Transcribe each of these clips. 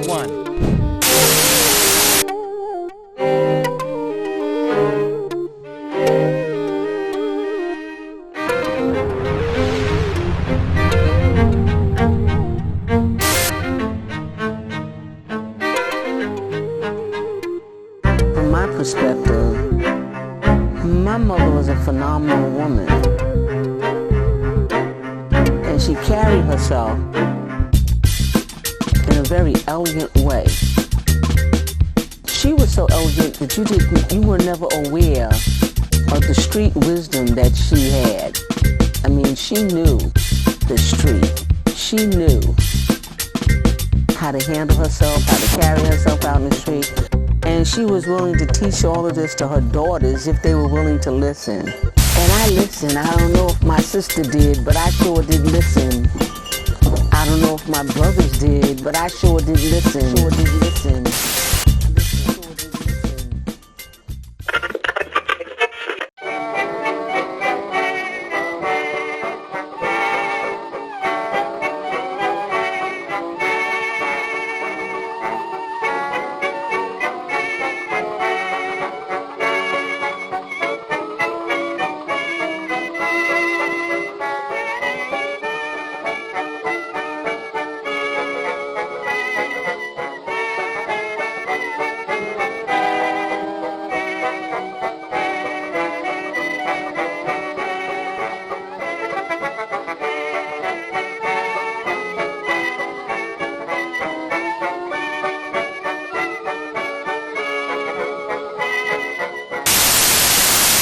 1. From my perspective, my mother was a phenomenal woman, and she carried herself in a very elegant way. She was so elegant that you were never aware of the street wisdom that she had. I mean, she knew the street. She knew how to handle herself, how to carry herself out in the street. And she was willing to teach all of this to her daughters if they were willing to listen. And I listened. I don't know if my sister did, but I sure did listen. I don't know if my brothers did, but I sure did listen. Sure did listen.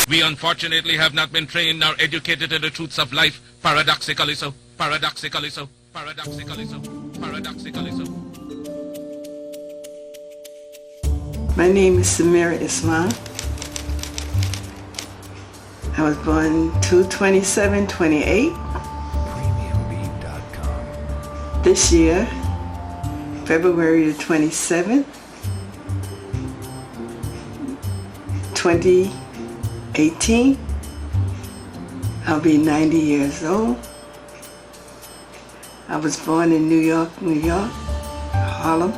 We unfortunately have not been trained nor educated in the truths of life, paradoxically so, paradoxically so, paradoxically so, paradoxically so. My name is Sameerah Islam. I was born 2/27/28. This year, February the 27th, 2018, I'll be 90 years old. I was born in New York, Harlem,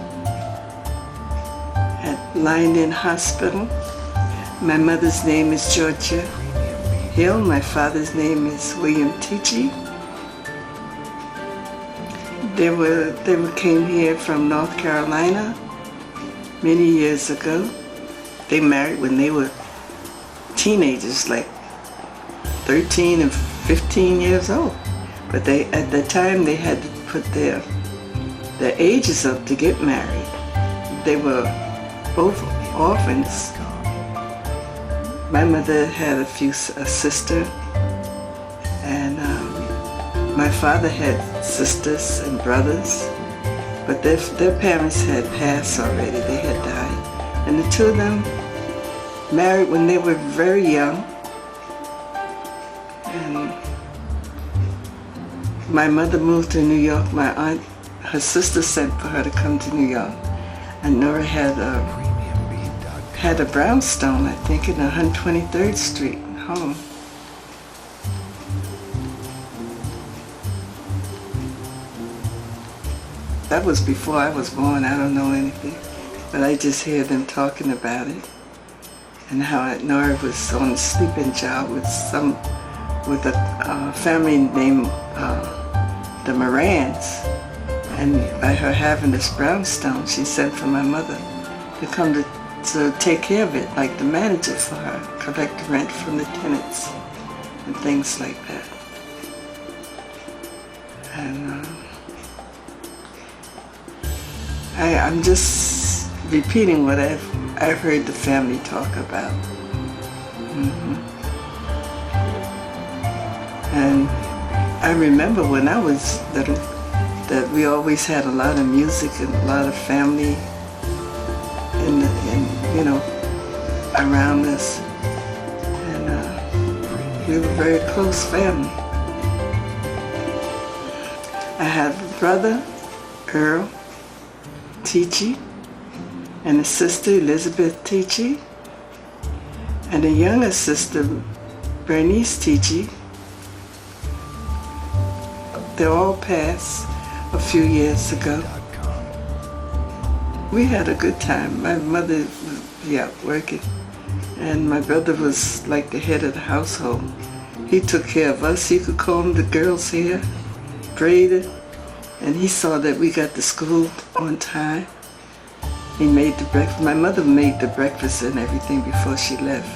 at Lyndon Hospital. My mother's name is Georgia Hill. My father's name is William Tichy. They came here from North Carolina many years ago. They married when they were teenagers, like 13 and 15 years old. But at the time they had to put their ages up to get married. They were both orphans. My mother had a sister, and my father had sisters and brothers, but their parents had passed already. They had died. And the two of them married when they were very young. And my mother moved to New York. My aunt, her sister sent for her to come to New York. And Nora had a brownstone, I think, in 123rd Street home. That was before I was born. I don't know anything, but I just hear them talking about it, and how Nora was on a sleeping job with a family named the Morans, and by her having this brownstone, she sent for my mother to come to take care of it, like the manager for her, collect the rent from the tenants and things like that. And I'm just repeating what I've heard the family talk about. And I remember when I was little that we always had a lot of music and a lot of family around us, and we were a very close family. I have a brother, Earl Tichy, and a sister, Elizabeth Tichy, and a younger sister, Bernice Tichy. They all passed a few years ago. We had a good time. My mother would be out working, and my brother was like the head of the household. He took care of us. He could comb the girls' hair, braid it, and he saw that we got to school on time. He made the breakfast. My mother made the breakfast and everything before she left.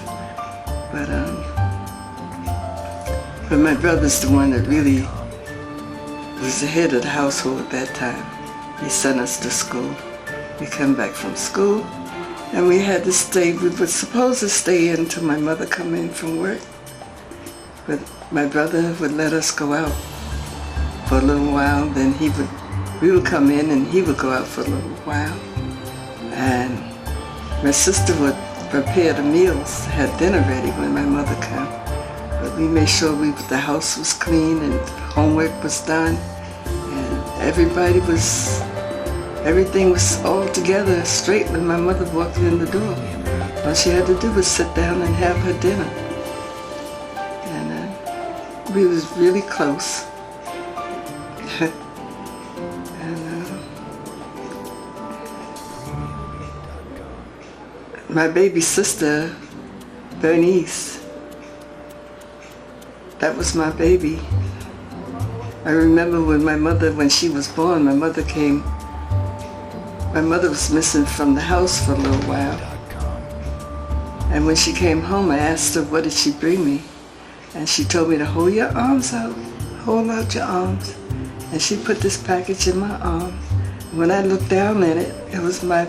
But my brother's the one that really was the head of the household at that time. He sent us to school. We come back from school, and we had to stay. We were supposed to stay in until my mother come in from work. But my brother would let us go out for a little while. Then we would come in, and he would go out for a little while. And my sister would prepare the meals, had dinner ready when my mother came. But we made sure the house was clean and homework was done, and everything was all together straight when my mother walked in the door. All she had to do was sit down and have her dinner. And we was really close. My baby sister, Bernice, that was my baby. I remember when she was born, my mother was missing from the house for a little while. And when she came home, I asked her, what did she bring me? And she told me to hold your arms out, hold out your arms. And she put this package in my arm. When I looked down at it, it was my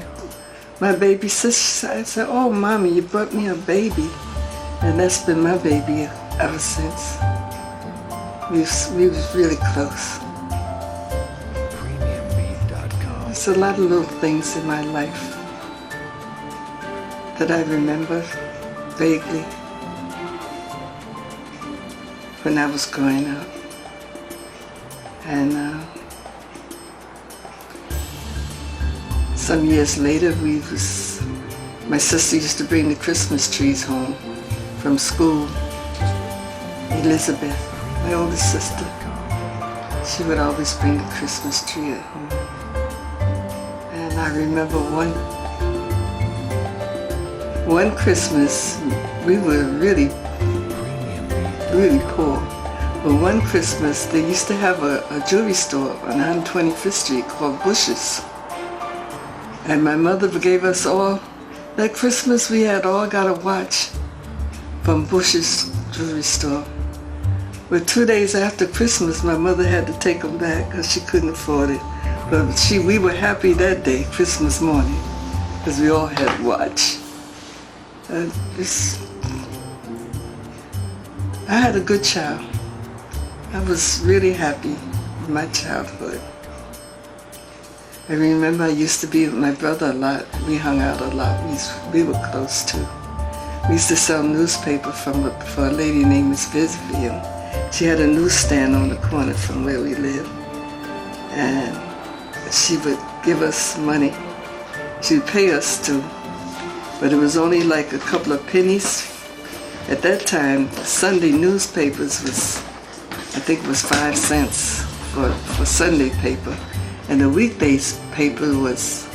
baby sister. I said, oh, Mommy, you brought me a baby. And that's been my baby ever since. We was really close. There's a lot of little things in my life that I remember vaguely when I was growing up. And some years later, my sister used to bring the Christmas trees home from school. Elizabeth, my oldest sister, she would always bring the Christmas tree at home. And I remember one Christmas, we were really, really poor. But one Christmas, they used to have a jewelry store on 125th Street called Bush's. And my mother gave us all, that Christmas we had all got a watch from Bush's jewelry store. But 2 days after Christmas, my mother had to take them back because she couldn't afford it. But we were happy that day, Christmas morning, because we all had a watch. I had a good child. I was really happy in my childhood. I remember I used to be with my brother a lot. We hung out a lot. We were close too. We used to sell newspaper for a lady named Miss Vivian. She had a newsstand on the corner from where we lived. And she would give us money. She would pay us too. But it was only like a couple of pennies. At that time, Sunday newspapers I think it was 5 cents for Sunday paper. And the weekdays paper was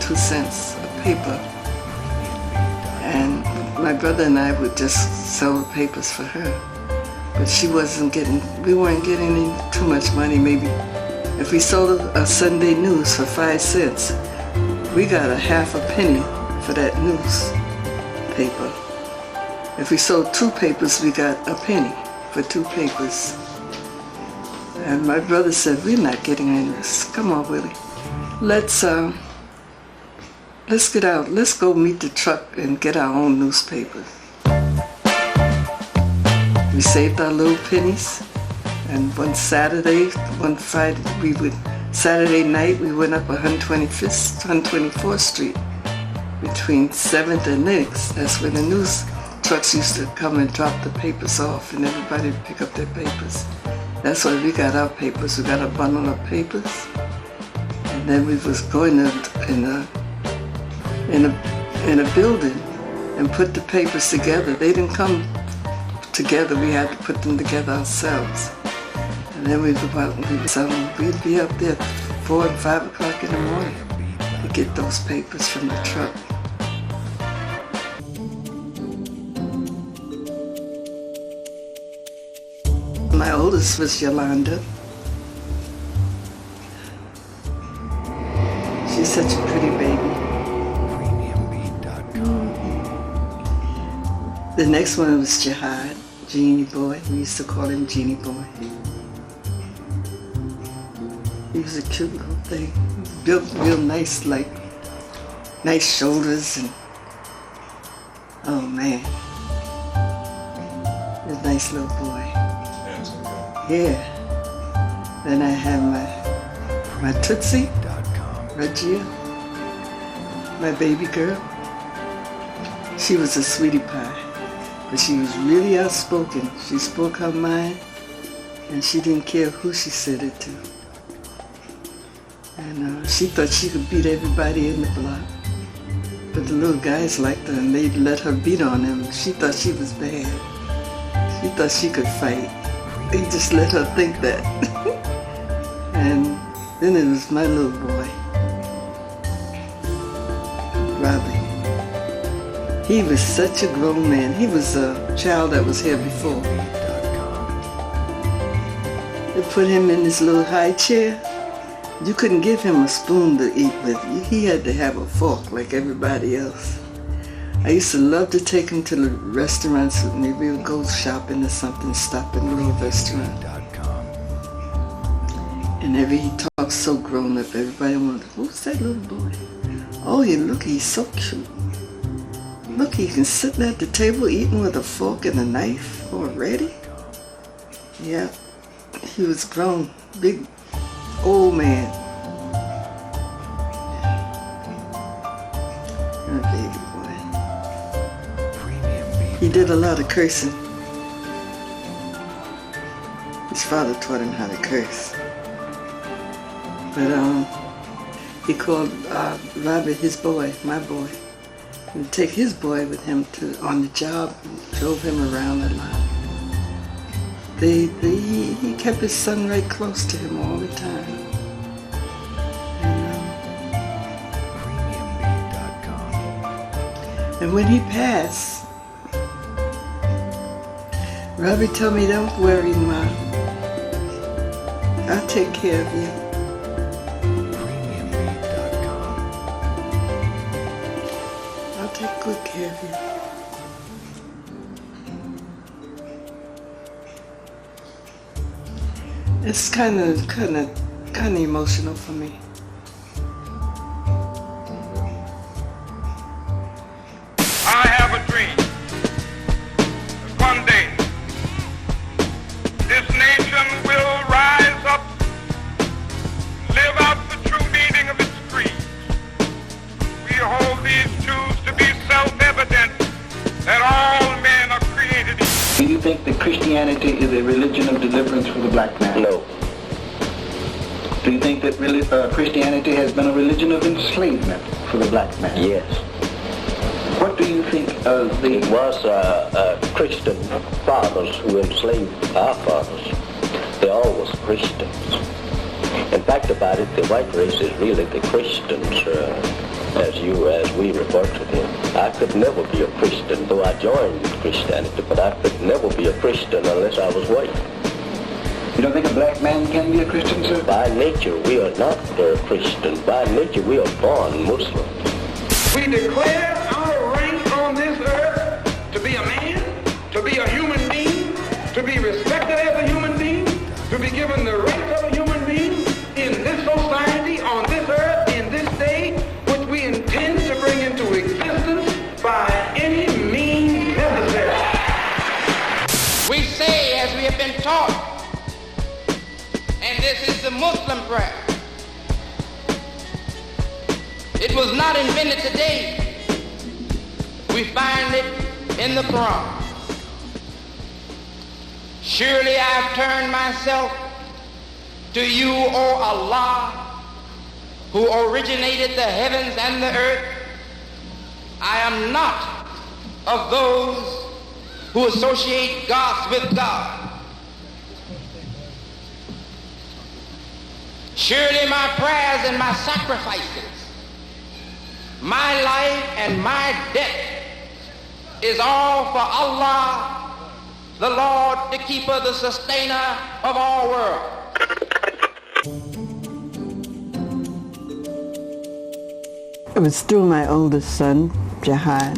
2 cents a paper. And my brother and I would just sell the papers for her. But we weren't getting too much money. Maybe if we sold a Sunday news for 5 cents, we got a half a penny for that newspaper. If we sold 2 papers, we got a penny for 2 papers. And my brother said, we're not getting any of this. Come on, Willie. Let's get out. Let's go meet the truck and get our own newspapers. We saved our little pennies. And one Saturday, Saturday night, we went up 124th Street between 7th and Nix. That's where the news trucks used to come and drop the papers off, and everybody would pick up their papers. That's where we got our papers. We got a bundle of papers, and then we was going in a building and put the papers together. They didn't come together. We had to put them together ourselves. And then we'd be up there 4 and 5 o'clock in the morning to get those papers from the truck. My oldest was Yolanda. She's such a pretty baby. The next one was Jihad, Genie Boy. We used to call him Genie Boy. He was a cute little thing. Built real nice, like, nice shoulders and, oh man. A nice little boy. Yeah. Then I had my Tootsie, Regia, my baby girl. She was a sweetie pie, but she was really outspoken. She spoke her mind, and she didn't care who she said it to. And she thought she could beat everybody in the block. But the little guys liked her, and they'd let her beat on them. She thought she was bad. She thought she could fight. They just let her think that. And then it was my little boy, Robbie. He was such a grown man. He was a child that was here before. They put him in this little high chair. You couldn't give him a spoon to eat with. He had to have a fork like everybody else. I used to love to take him to the restaurants. Maybe we would go shopping or something, stop in a little restaurant. And he talked so grown up, everybody wondered, who's that little boy? Oh, look, he's so cute. Look, he can sit at the table eating with a fork and a knife already. Yeah, he was grown, big, old man. Oh, baby boy. He did a lot of cursing. His father taught him how to curse. But he called Robbie his boy, my boy. He'd take his boy with him on the job and drove him around a lot. He kept his son right close to him all the time. And when he passed, Robbie told me, don't worry, Ma. I'll take care of you. I'll take good care of you. It's kind of emotional for me. I have a dream that one day this nation will rise up, live out the true meaning of its creed. We hold these truths to be self-evident that all men are created equal. Do you think that Christianity is a religion of deliverance for the black man? No. Do you think that Christianity has been a religion of enslavement for the black man? Yes. What do you think of the... It was Christian fathers who enslaved our fathers. They all was Christians. In fact about it, the white race is really the Christians, as we refer to them. I could never be a Christian, though I joined Christianity, but I could never be a Christian unless I was white. You don't think a black man can be a Christian, sir? By nature, we are not Christian. By nature, we are born Muslims. We declare our rank on this earth to be a man, to be a human being, to be respected as a human being, to be given the rights of a human being in this society, on this earth, in this day, which we intend to bring into existence by any means necessary. We say, as we have been taught, and this is the Muslim prayer. It was not invented today. We find it in the Quran. Surely I've turned myself to you, O Allah, who originated the heavens and the earth. I am not of those who associate gods with God. Surely my prayers and my sacrifices, my life and my death is all for Allah, the Lord, the keeper, the sustainer of all worlds. It was through my oldest son, Jihad.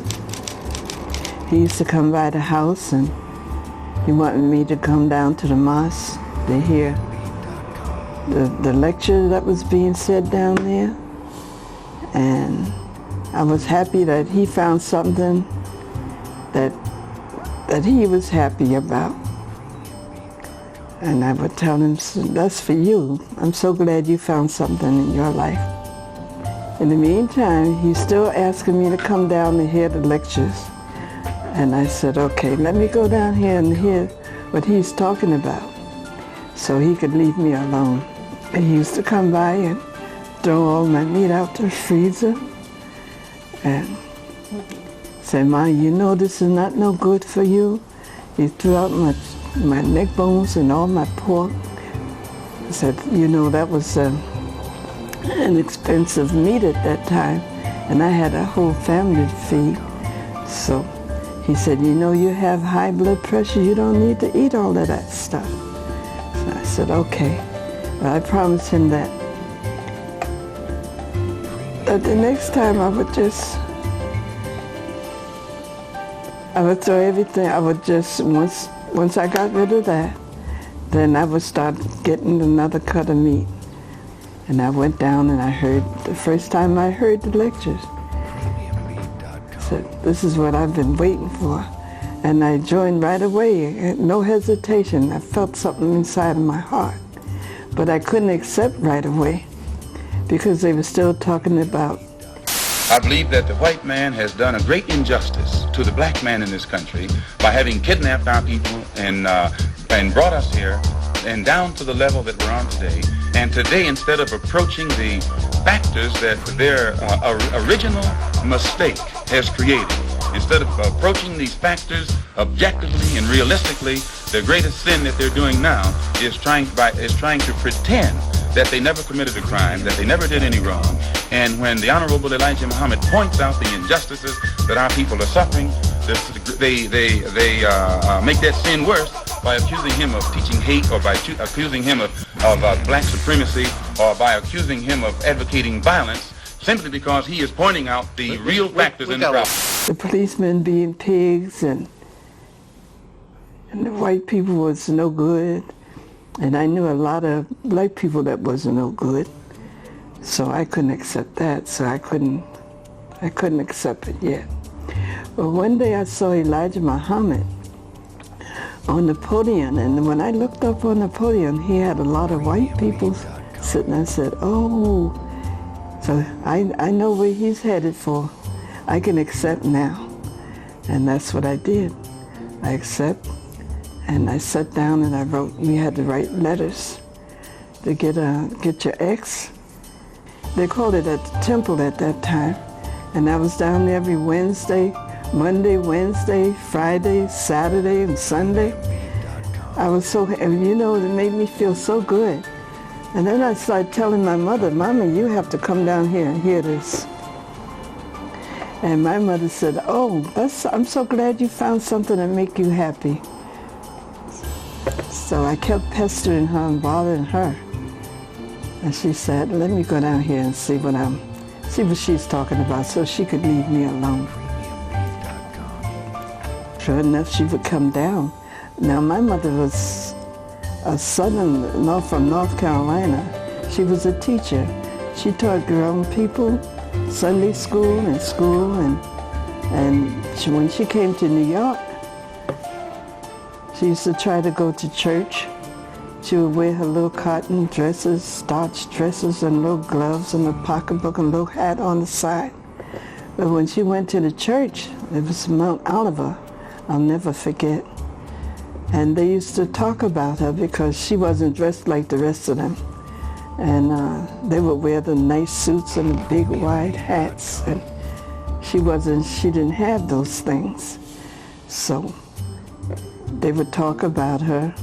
He used to come by the house and he wanted me to come down to the mosque to hear the lecture that was being said down there. And I was happy that he found something that he was happy about. And I would tell him, that's for you. I'm so glad you found something in your life. In the meantime, he's still asking me to come down and hear the lectures. And I said, okay, let me go down here and hear what he's talking about so he could leave me alone. And he used to come by and throw all my meat out the freezer and say, Ma, you know this is not no good for you. He threw out my neck bones and all my pork. I said, you know, that was an expensive meat at that time, and I had a whole family to feed. So he said, you know, you have high blood pressure, you don't need to eat all of that stuff. So I said, okay. Well, I promised him that. But the next time I would throw everything, I would just, once I got rid of that, then I would start getting another cut of meat. And I went down and I heard, the first time I heard the lectures, I said, this is what I've been waiting for. And I joined right away, no hesitation. I felt something inside of my heart. But I couldn't accept right away because they were still talking about. I believe that the white man has done a great injustice to the black man in this country by having kidnapped our people and brought us here and down to the level that we're on today. And today, instead of approaching the factors that their original mistake has created, instead of approaching these factors objectively and realistically, the greatest sin that they're doing now is trying to pretend that they never committed a crime, that they never did any wrong. And when the Honorable Elijah Muhammad points out the injustices that our people are suffering, they make that sin worse by accusing him of teaching hate, or by accusing him of black supremacy, or by accusing him of advocating violence, simply because he is pointing out the real factors in the problem. The policemen being pigs and the white people was no good. And I knew a lot of black people that wasn't no good. So I couldn't accept that. So I couldn't accept it yet. But one day I saw Elijah Muhammad on the podium, and when I looked up on the podium, he had a lot of white people sitting. I said, oh, so I know where he's headed for. I can accept now. And that's what I did. I accept, and I sat down and I wrote. We had to write letters to get your ex. They called it at the temple at that time. And I was down there every Wednesday, Monday, Wednesday, Friday, Saturday, and Sunday. I was so, and you know, it made me feel so good. And then I started telling my mother, Mama, you have to come down here and hear this. And my mother said, oh, I'm so glad you found something to make you happy. So I kept pestering her and bothering her. And she said, let me go down here and see what she's talking about so she could leave me alone. Sure enough, she would come down. Now, my mother was from North Carolina. She was a teacher. She taught grown people Sunday school, and when she came to New York, she used to try to go to church. She would wear her little cotton dresses, starched dresses, and little gloves and a pocketbook and a little hat on the side. But when she went to the church, it was Mount Oliver, I'll never forget. And they used to talk about her because she wasn't dressed like the rest of them. And they would wear the nice suits and the big wide hats. And she didn't have those things. So they would talk about her,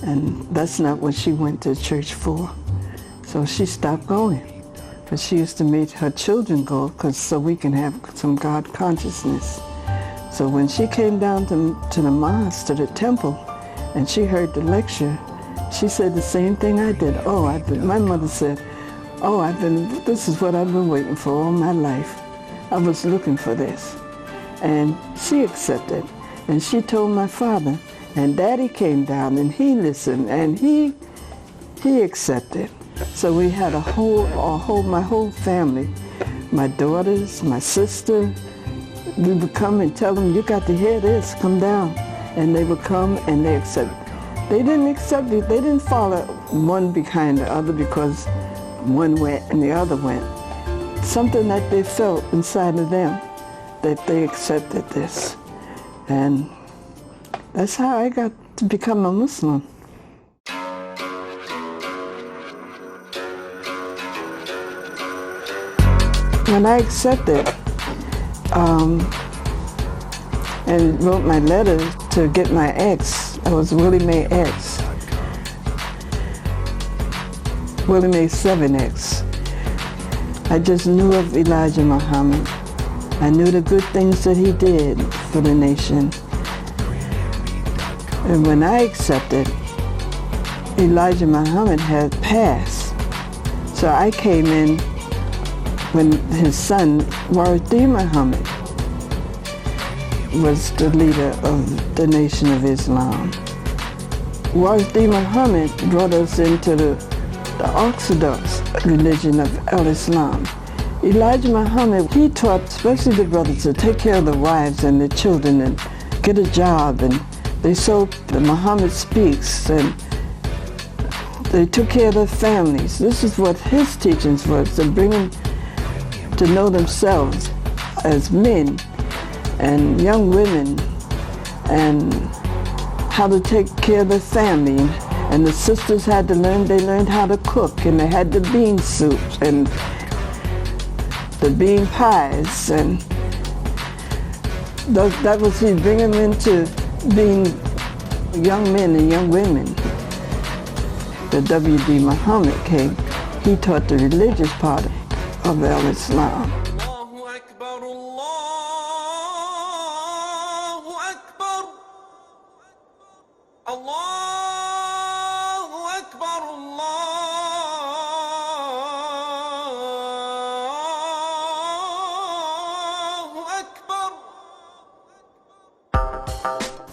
and that's not what she went to church for. So she stopped going. But she used to make her children go so we can have some God consciousness. So when she came down to the mosque, to the temple, and she heard the lecture, she said the same thing I did. My mother said, this is what I've been waiting for all my life. I was looking for this. And she accepted. And she told my father, and Daddy came down and he listened and he accepted. So we had my whole family, my daughters, my sister. We would come and tell them, you got to hear this, come down. And they would come and they accepted. They didn't accept it. They didn't follow one behind the other because one went and the other went. Something that they felt inside of them, that they accepted this. And that's how I got to become a Muslim. When I accepted and wrote my letter to get my ex, I was Willie Mae X, Willie Mae 7X. I just knew of Elijah Muhammad. I knew the good things that he did for the nation. And when I accepted, Elijah Muhammad had passed. So I came in when his son, Warith Muhammad, was the leader of the Nation of Islam. Warith Muhammad brought us into the Orthodox religion of Al-Islam. Elijah Muhammad, he taught especially the brothers to take care of the wives and the children and get a job, and they sold the Muhammad Speaks, and they took care of their families. This is what his teachings were, to bring them to know themselves as men and young women and how to take care of their family. And the sisters had to they learned how to cook, and they had the bean soups and the bean pies, and that was he bring them into being young men and young women. The W.D. Muhammad came. He taught the religious part of Al-Islam.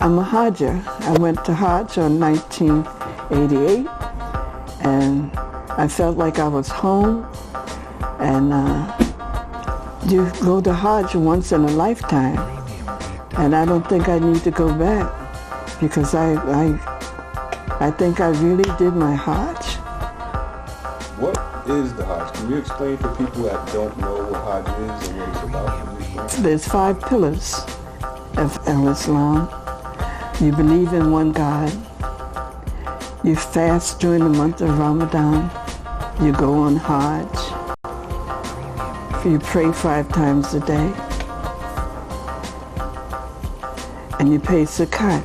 I'm a Hajj. I went to Hajj in 1988, and I felt like I was home. And you go to Hajj once in a lifetime, and I don't think I need to go back because I think I really did my Hajj. What is the Hajj? Can you explain for people that don't know what Hajj is and what it's about? There's 5 pillars of Al-Islam. You believe in one God. You fast during the month of Ramadan. You go on Hajj. You pray 5 times a day. And you pay zakat.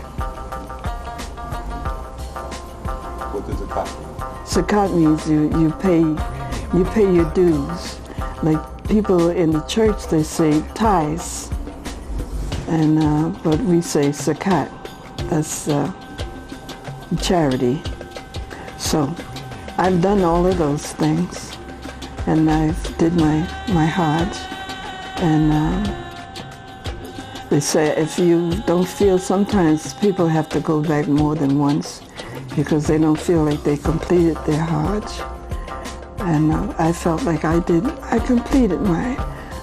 What does zakat mean? Zakat means you pay your dues. Like people in the church, they say tithes, and but we say zakat. That's charity. So I've done all of those things, and I did my Hajj. And they say if you don't feel, sometimes people have to go back more than once because they don't feel like they completed their Hajj. And I felt like I completed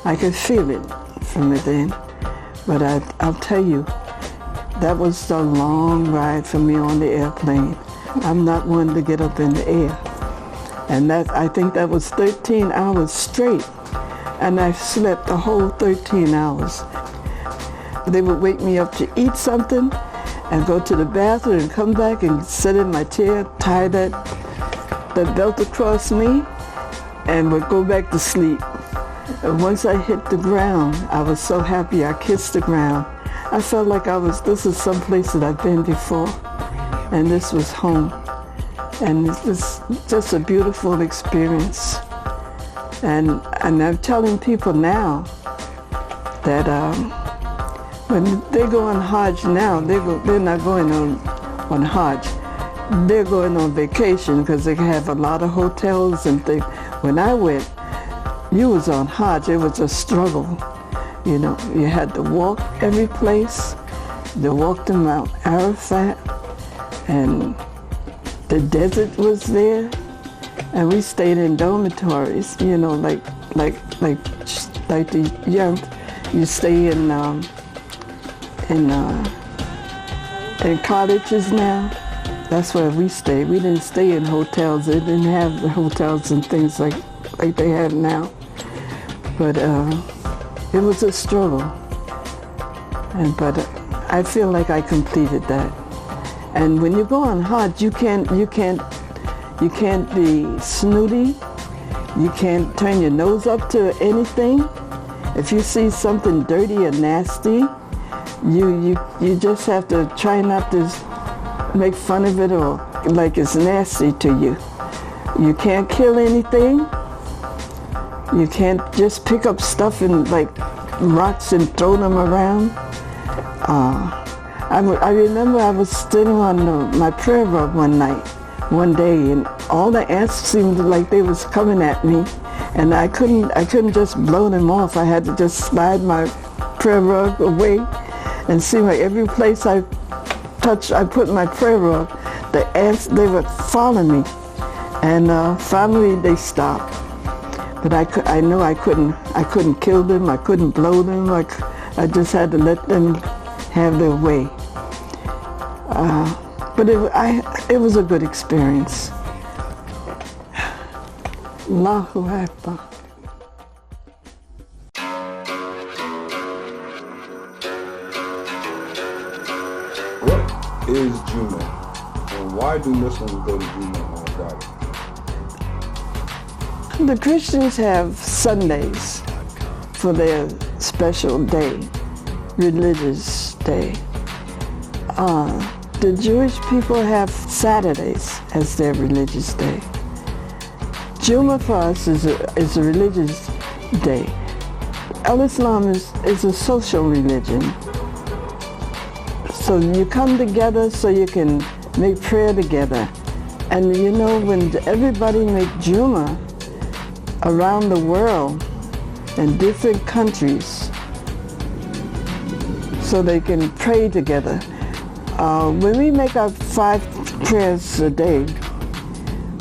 I could feel it from within. But I'll tell you, that was a long ride for me on the airplane. I'm not one to get up in the air. And I think that was 13 hours straight. And I slept the whole 13 hours. They would wake me up to eat something and go to the bathroom and come back and sit in my chair, tie that belt across me, and would go back to sleep. And once I hit the ground, I was so happy. I kissed the ground. I felt like this is some place that I've been before, and this was home. And it was just a beautiful experience. And I'm telling people now that when they go on Hajj now, they're not going on Hajj. They're going on vacation because they have a lot of hotels and things. When I went, you was on Hajj, it was a struggle. You know, you had to walk every place. They walked to Mount Arafat, and the desert was there, and we stayed in dormitories. You know, like the young, you stay in cottages now. That's where we stayed. We didn't stay in hotels. They didn't have the hotels and things like they have now. But it was a struggle. But I feel like I completed that. And when you go on Hajj, you can't be snooty. You can't turn your nose up to anything. If you see something dirty or nasty, you just have to try not to make fun of it or like it's nasty to you. You can't kill anything. You can't just pick up stuff and like rocks and throw them around. I remember I was sitting on my prayer rug one day, and all the ants seemed like they was coming at me, and I couldn't just blow them off. I had to just slide my prayer rug away, and it seemed like every place I put my prayer rug, the ants, they would follow me, and finally they stopped. But I know I couldn't kill them. I couldn't blow them. I just had to let them have their way. But it was a good experience. Allahu Akbar. What is Juma, and why do Muslims go to Juma on Friday? The Christians have Sundays for their special day, religious day. The Jewish people have Saturdays as their religious day. Juma for us is a religious day. Islam is a social religion. So you come together so you can make prayer together. And you know, when everybody make Juma around the world in different countries so they can pray together. When we make our 5 prayers a day,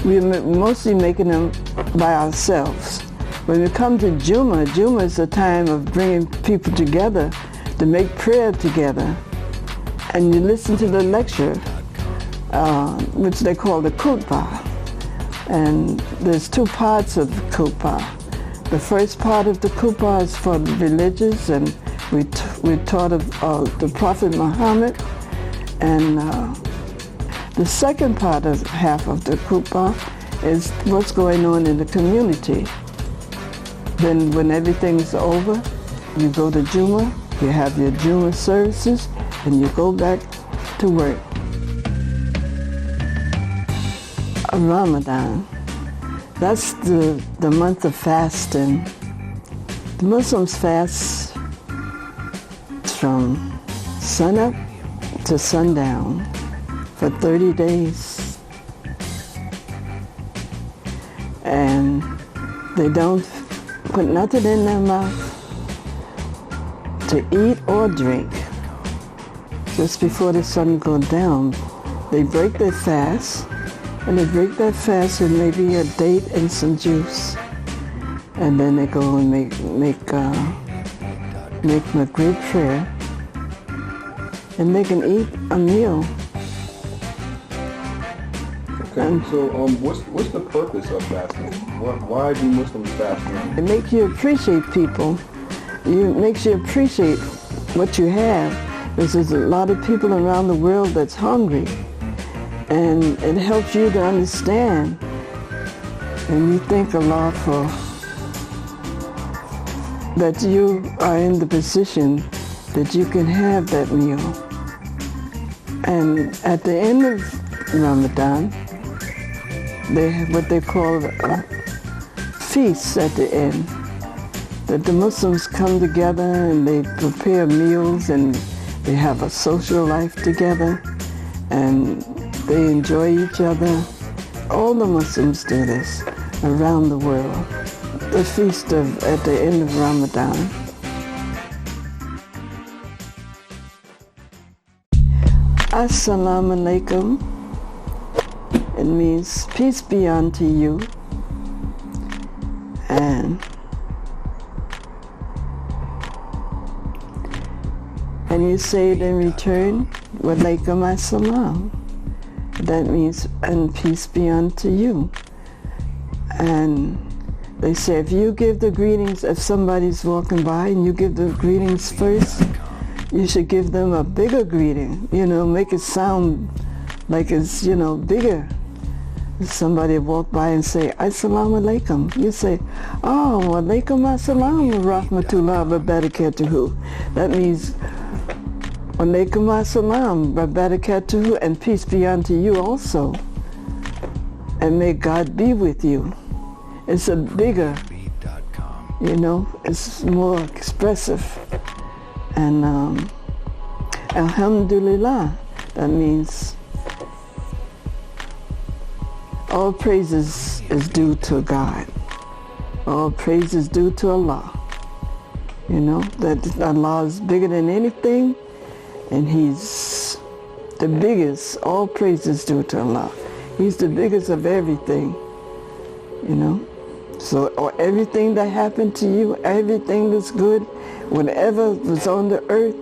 we're mostly making them by ourselves. When we come to Juma, Juma is a time of bringing people together to make prayer together. And you listen to the lecture, which they call the khutbah. And there's 2 parts of the khutbah. The first part of the khutbah is for the religious, and we taught of the Prophet Muhammad. And the second half of the khutbah is what's going on in the community. Then when everything's over, you go to Juma, you have your Juma services, and you go back to work. Ramadan, that's the month of fasting. The Muslims fast from sunup to sundown for 30 days. And they don't put nothing in their mouth to eat or drink. Just before the sun goes down, they break their fast, and they break that fast with maybe a date and some juice. And then they go and make Maghrib prayer, and they can eat a meal. Okay, so what's the purpose of fasting? Why do Muslims fast? It makes you appreciate people. It makes you appreciate what you have. Because there's a lot of people around the world that's hungry. And it helps you to understand. And you thank Allah for that you are in the position that you can have that meal. And at the end of Ramadan, they have what they call a feast at the end. That the Muslims come together and they prepare meals and they have a social life together and they enjoy each other. All the Muslims do this around the world. The feast at the end of Ramadan. Assalamu alaikum. It means peace be unto you. And you say it in return, wa alaikum assalam. That means, and peace be unto you. And they say if you give the greetings, if somebody's walking by and you give the greetings first, you should give them a bigger greeting, make it sound like it's, bigger. If somebody walk by and say, Assalamu alaikum, you say, oh, wa alaikum assalam wa rahmatullah wa barakatuhu. That means, wa alaikum assalam wa barakatuhu, and peace be unto you also. And may God be with you. It's a bigger, it's more expressive. And alhamdulillah, that means all praises is due to God. All praise is due to Allah. That Allah is bigger than anything, and He's the biggest. All praise is due to Allah. He's the biggest of everything, So, or everything that happened to you, everything that's good, whatever was on the earth,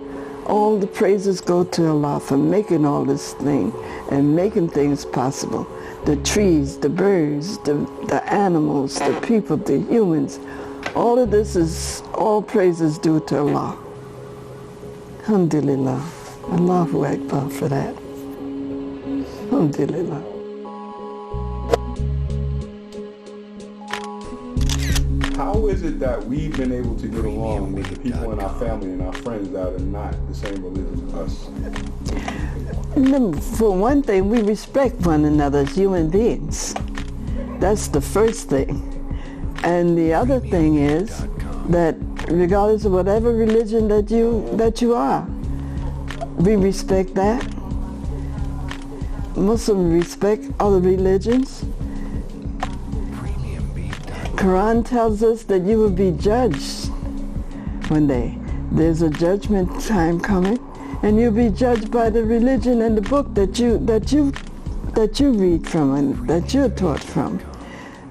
all the praises go to Allah for making all this thing and making things possible. The trees, the birds, the animals, the people, the humans, all of this is, all praises due to Allah. Alhamdulillah. Allahu Akbar for that. Alhamdulillah. How is it that we've been able to get along with the people in our family and our friends that are not the same religion as us? For one thing, we respect one another as human beings. That's the first thing. And the other thing is that regardless of whatever religion that you are, we respect that. Muslims respect other religions. Quran tells us that you will be judged one day. There's a judgment time coming, and you'll be judged by the religion and the book that you read from and that you're taught from.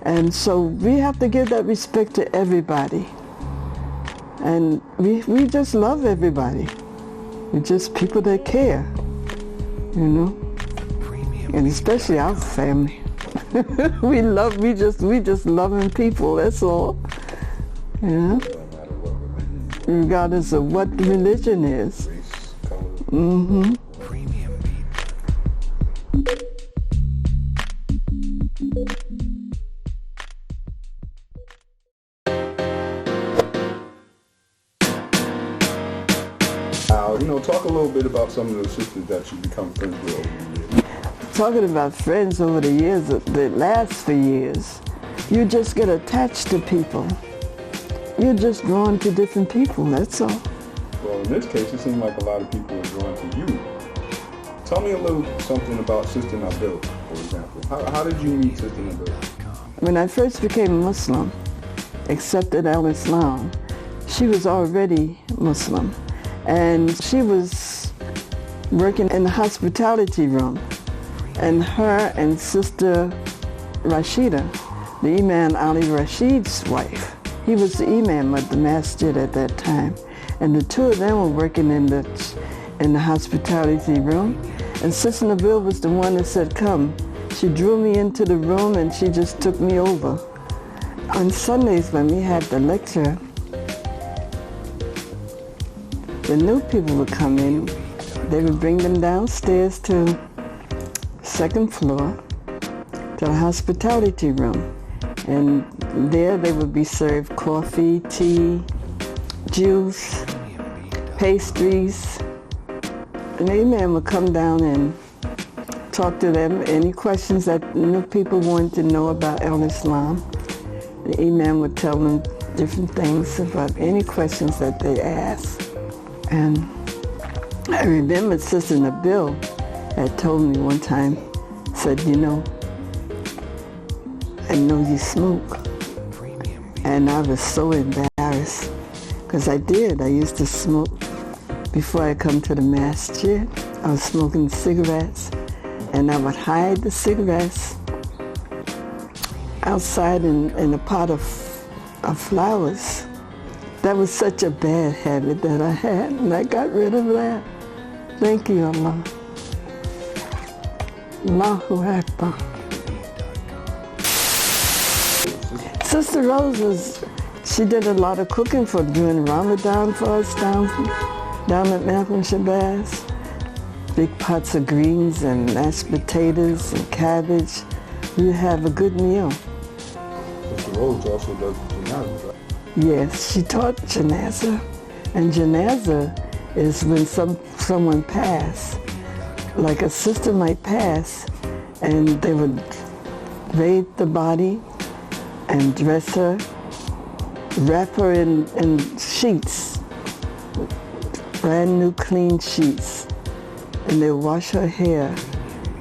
And so we have to give that respect to everybody. And we just love everybody. We're just people that care, and especially our family. we just loving people, that's all. Regardless of what religion is. Mm-hmm. Talk a little bit about some of the sisters that you become friends with over the years. Talking about friends over the years that last for years, you just get attached to people. You're just drawn to different people, that's all. Well, in this case, it seems like a lot of people are drawn to you. Tell me a little something about Sister Nabil, for example. How did you meet Sister Nabil? When I first became Muslim, accepted al-Islam, she was already Muslim. And she was working in the hospitality room. And her and Sister Rashida, the Imam Ali Rashid's wife, he was the Imam of the masjid at that time. And the two of them were working in the hospitality room. And Sister Nabil was the one that said, come. She drew me into the room and she just took me over. On Sundays when we had the lecture, the new people would come in. They would bring them downstairs to second floor to the hospitality room. And there they would be served coffee, tea, juice, pastries. And the Imam would come down and talk to them. Any questions that people wanted to know about Islam, the imam would tell them different things about any questions that they asked. And I remember Sister Nabil had told me one time, said, I know you smoke. And I was so embarrassed, because I did. I used to smoke before I come to the masjid. I was smoking cigarettes, and I would hide the cigarettes outside in a pot of flowers. That was such a bad habit that I had, and I got rid of that. Thank you, Allah. Allahu Akbar. Sister Rose she did a lot of cooking during Ramadan for us down at Malcolm Shabazz. Big pots of greens and mashed potatoes and cabbage. We have a good meal. Sister Rose also does janazah, right? Yes, she taught janazah. And janazah is when someone passed. Like a sister might pass, and they would bathe the body and dress her, wrap her in sheets, brand new clean sheets, and they would wash her hair,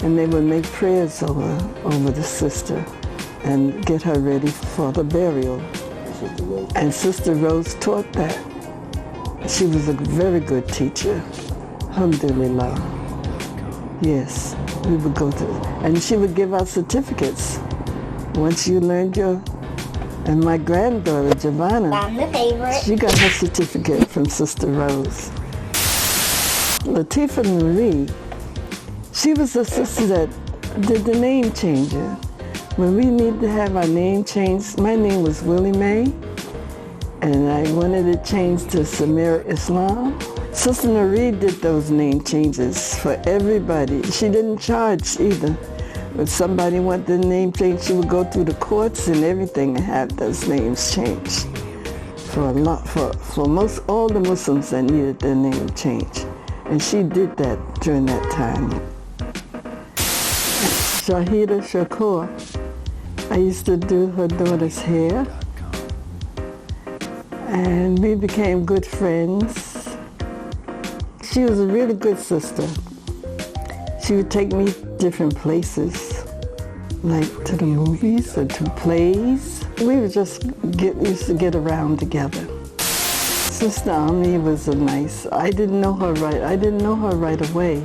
and they would make prayers over the sister and get her ready for the burial. And Sister Rose taught that. She was a very good teacher. Alhamdulillah. Yes, we would go to, and she would give out certificates. Once you learned and my granddaughter, Giovanna, I'm the favorite. She got her certificate from Sister Rose. Latifah Marie, she was the sister that did the name changer. When we needed to have our name changed, my name was Willie Mae, and I wanted it changed to Sameerah Islam. Sister Marie did those name changes for everybody. She didn't charge either. If somebody wanted the name changed, she would go through the courts and everything and have those names changed. For most all the Muslims that needed their name changed. And she did that during that time. Shahida Shakur, I used to do her daughter's hair. And we became good friends. She was a really good sister. She would take me different places, like to the movies or to plays. We would just used to get around together. Sister Ami was I didn't know her right away.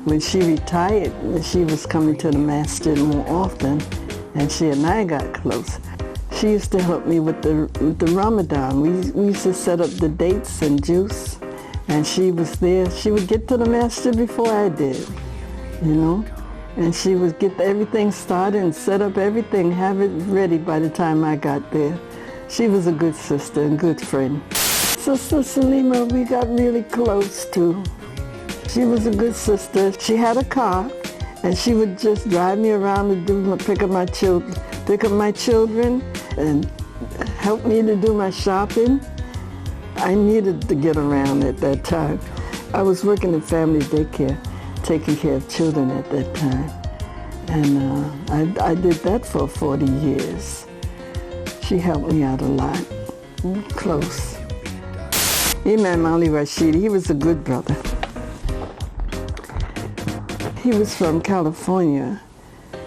When she retired, she was coming to the masjid more often, and she and I got close. She used to help me with the Ramadan. We used to set up the dates and juice, and she was there. She would get to the masjid before I did, and she would get everything started and set up everything, have it ready by the time I got there. She was a good sister and good friend. Sister Salima, we got really close too. She was a good sister. She had a car, and she would just drive me around to pick up my children, and help me to do my shopping. I needed to get around at that time. I was working in family daycare, taking care of children at that time. And I did that for 40 years. She helped me out a lot. Close. Imam Ali Rashid, he was a good brother. He was from California.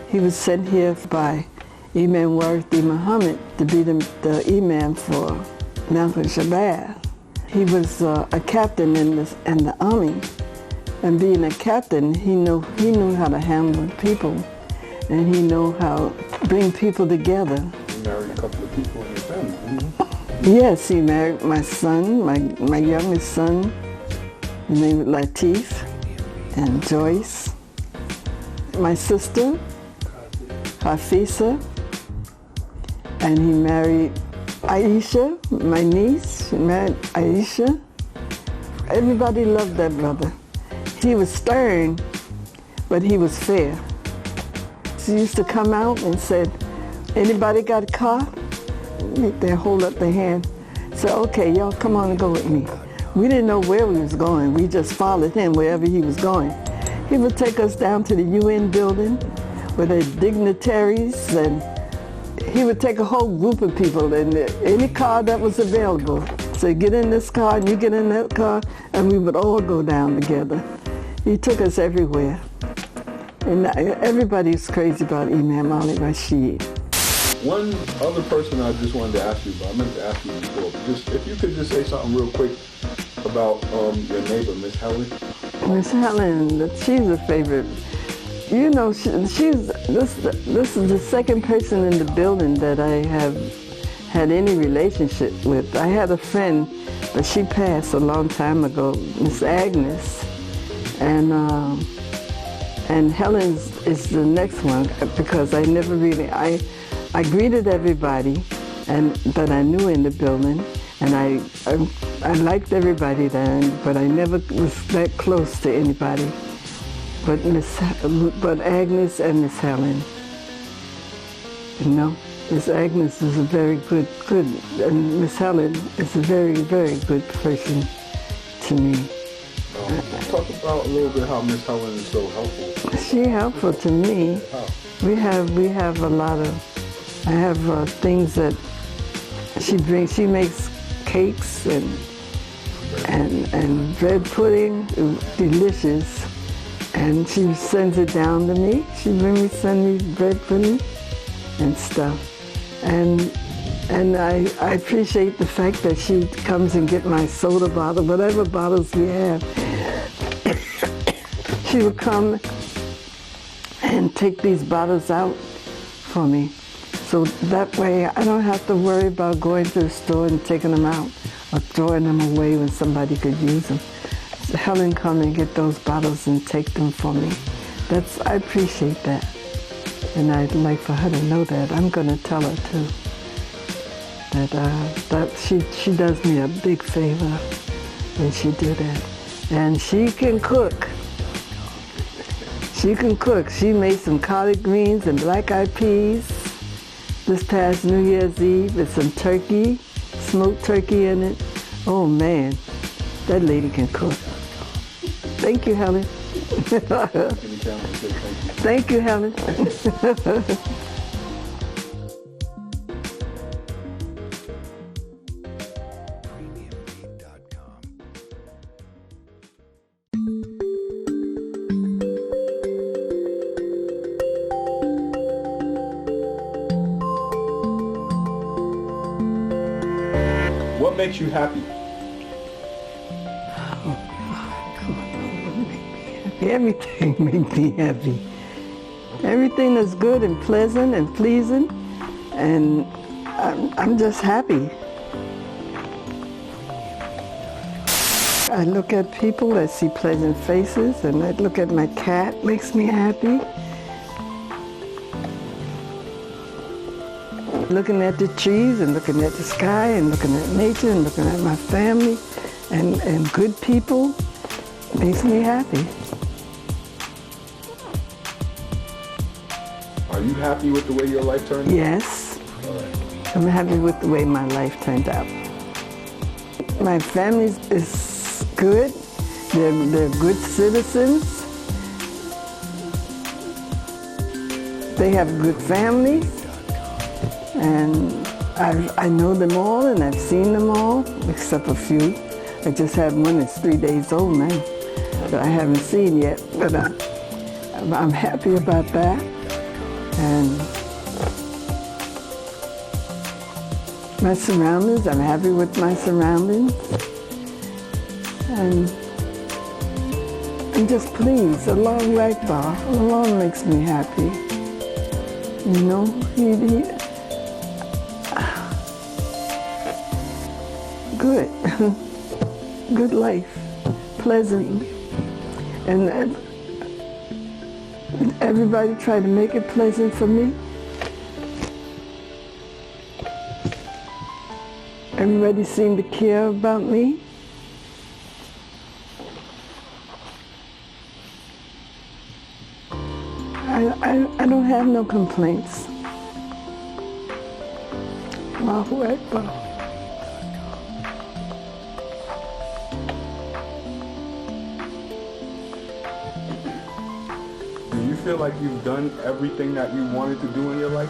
He was sent here by Imam Warathi Muhammad to be the imam for Malcolm Shabazz. He was a captain in the army, and being a captain, he knew how to handle people, and he knew how to bring people together. You married a couple of people in your family, didn't you? Yes, he married my son, my youngest son, named Latif, and Joyce. My sister, Hafisa, and he married Aisha, my niece. She married Aisha. Everybody loved that brother. He was stern, but he was fair. He used to come out and said, anybody got a car? They hold up their hand. Say, okay, y'all come on and go with me. We didn't know where we was going. We just followed him wherever he was going. He would take us down to the UN building with the dignitaries, and he would take a whole group of people in any car that was available. So get in this car and you get in that car, and we would all go down together. He took us everywhere. And everybody's crazy about Imam Ali Rashid. One other person I just wanted to ask you about, I meant to ask you before, just if you could just say something real quick about your neighbor, Miss Helen. Miss Helen, she's a favorite. You know, this is the second person in the building that I have had any relationship with. I had a friend, but she passed a long time ago, Miss Agnes, and Helen is the next one, because I never really, I greeted everybody, but I knew in the building, and I liked everybody then, but I never was that close to anybody. But Agnes and Miss Helen, you know, Miss Agnes is a very good, and Miss Helen is a very, very good person to me. Talk about a little bit how Miss Helen is so helpful. She's helpful to me. We have a lot of, I have things that she brings. She makes cakes and bread pudding, delicious. And she sends it down to me. She send me bread pudding and stuff. And I appreciate the fact that she comes and get my soda bottle, whatever bottles we have. She would come and take these bottles out for me. So that way I don't have to worry about going to the store and taking them out or throwing them away when somebody could use them. So Helen come and get those bottles and take them for me. I appreciate that. And I'd like for her to know that. I'm going to tell her too. That she does me a big favor when she do that. And she can cook. She can cook. She made some collard greens and black-eyed peas this past New Year's Eve with some turkey, smoked turkey in it. Oh man, that lady can cook. Thank you, Helen. Thank you, Helen. What makes you happy? Everything makes me happy. Everything that's good and pleasant and pleasing, and I'm just happy. I look at people, I see pleasant faces, and I look at my cat, makes me happy. Looking at the trees and looking at the sky and looking at nature and looking at my family and good people makes me happy. Are you happy with the way your life turned out? Yes. I'm happy with the way my life turned out. My family is good. They're good citizens. They have a good family. And I know them all, and I've seen them all, except a few. I just had one that's 3 days old now that I haven't seen yet, but I'm happy about that. And my surroundings, I'm happy with my surroundings. And I'm just pleased. A long light bar alone makes me happy. You know, good. Good life. Pleasant. And everybody tried to make it pleasant for me. Everybody seemed to care about me. I don't have no complaints. Allahu Akbar. feel like you've done everything that you wanted to do in your life?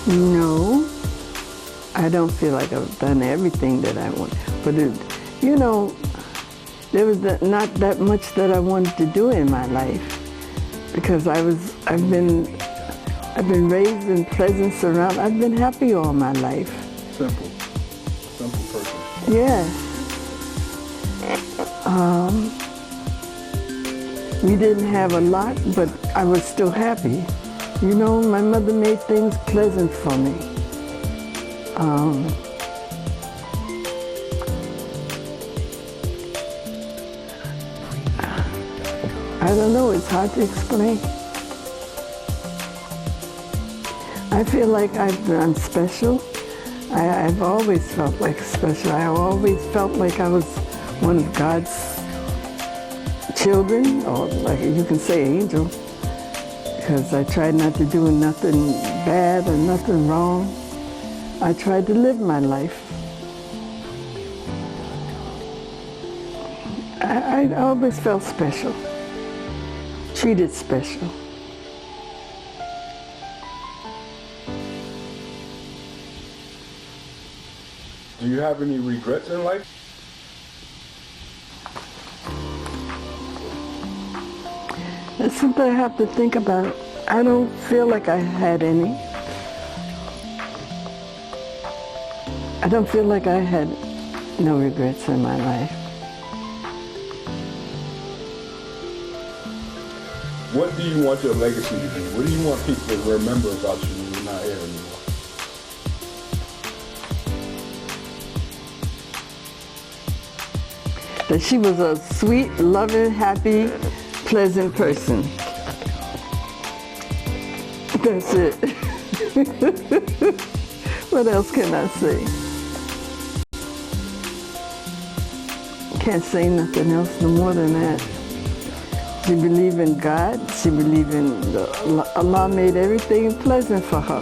No, I don't feel like I've done everything that I want. But there was not that much that I wanted to do in my life because I've been raised in pleasant surroundings. I've been happy all my life. Simple person. Yes. We didn't have a lot, but I was still happy. My mother made things pleasant for me. I don't know, it's hard to explain. I feel like I'm special. I've always felt like special. I always felt like I was one of God's children, or like you can say angel, because I tried not to do nothing bad or nothing wrong. I tried to live my life. I always felt special, treated special. Do you have any regrets in life? That's something I have to think about. I don't feel like I had any. I don't feel like I had no regrets in my life. What do you want your legacy to be? What do you want people to remember about you when you're not here anymore? That she was a sweet, loving, happy, pleasant person. That's it. What else can I say? Can't say nothing else no more than that. She believed in God. She believed in Allah made everything pleasant for her.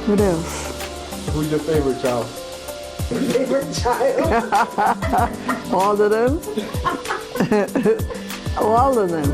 What else? Who's your favorite child? Favorite child? All of them? All of them.